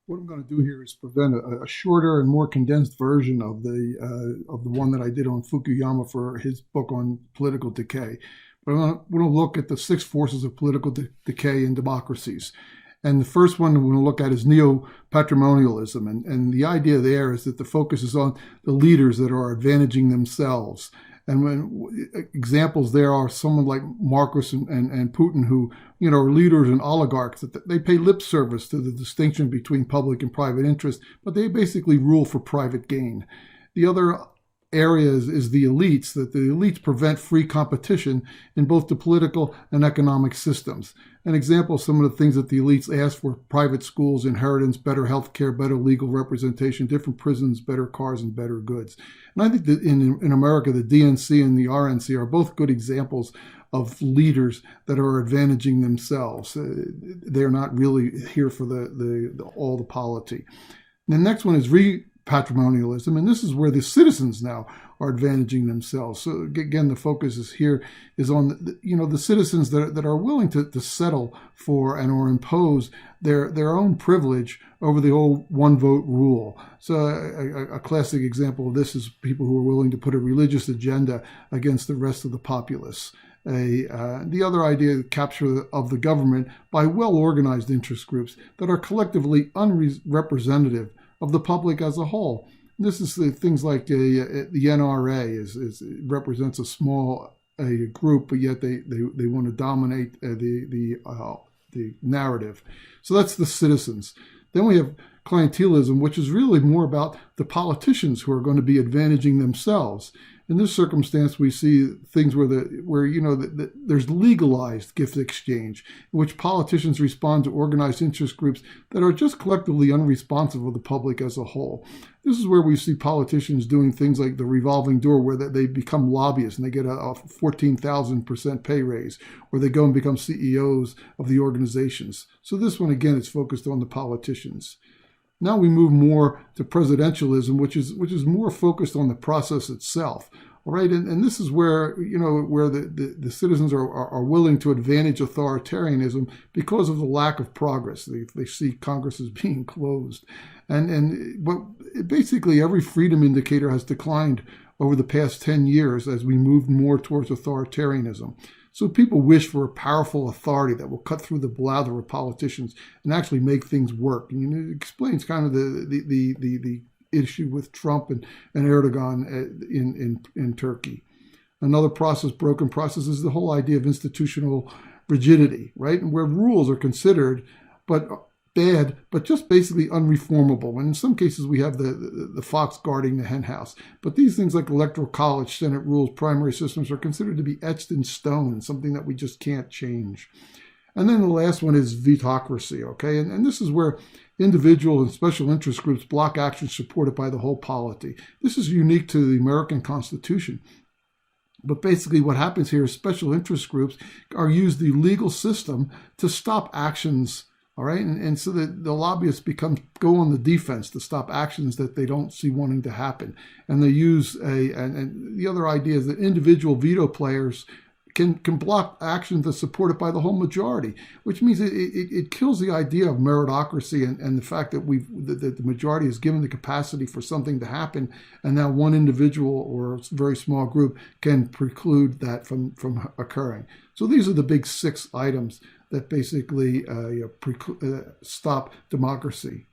What I'm going to do here is present a shorter and more condensed version of the one that I did on Fukuyama for his book on political decay. But I'm going to look at the six forces of political decay in democracies. And the first one we're going to look at is neo-patrimonialism. And the idea there is that the focus is on the leaders that are advantaging themselves. And when examples there are someone like Marcos and Putin, who, are leaders and oligarchs, that they pay lip service to the distinction between public and private interest, but they basically rule for private gain. The other area is the elites, that the elites prevent free competition in both the political and economic systems. An example of some of the things that the elites ask for: private schools, inheritance, better health care, better legal representation, different prisons, better cars, and better goods. And I think that in America, the DNC and the RNC are both good examples of leaders that are advantaging themselves. They're not really here for all the polity. The next one is patrimonialism, and this is where the citizens now are advantaging themselves. So again, the focus is on the citizens that are willing to settle for and or impose their own privilege over the old one vote rule. So a classic example of this is people who are willing to put a religious agenda against the rest of the populace. The other idea, capture of the government by well-organized interest groups that are collectively unrepresentative of the public as a whole. This is things like the NRA represents a small group, but yet they want to dominate the narrative. So that's the citizens. Then we have clientelism, which is really more about the politicians who are going to be advantaging themselves. In this circumstance, we see things where there's legalized gift exchange, in which politicians respond to organized interest groups that are just collectively unresponsive of the public as a whole. This is where we see politicians doing things like the revolving door, where they become lobbyists and they get a 14,000% pay raise, or they go and become CEOs of the organizations. So this one, again, is focused on the politicians. Now we move more to presidentialism, which is more focused on the process itself. All right, and this is where where the citizens are willing to advantage authoritarianism because of the lack of progress. They see Congress as being closed, but basically every freedom indicator has declined over the past 10 years as we move more towards authoritarianism. So people wish for a powerful authority that will cut through the blather of politicians and actually make things work. And it explains kind of the issue with Trump and Erdogan in Turkey. Another broken process, is the whole idea of institutional rigidity, right? And where rules are considered bad, but just basically unreformable. And in some cases, we have the fox guarding the hen house. But these things like electoral college, Senate rules, primary systems are considered to be etched in stone, something that we just can't change. And then the last one is vetocracy, okay? And this is where individual and special interest groups block actions supported by the whole polity. This is unique to the American Constitution. But basically what happens here is special interest groups are used the legal system to stop actions. All right, and so the lobbyists go on the defense to stop actions that they don't see wanting to happen. And they use and the other idea is that individual veto players can block actions that's supported by the whole majority, which means it kills the idea of meritocracy and the fact that that the majority is given the capacity for something to happen, and now one individual or a very small group can preclude that from occurring. So these are the big 6 items that basically stop democracy.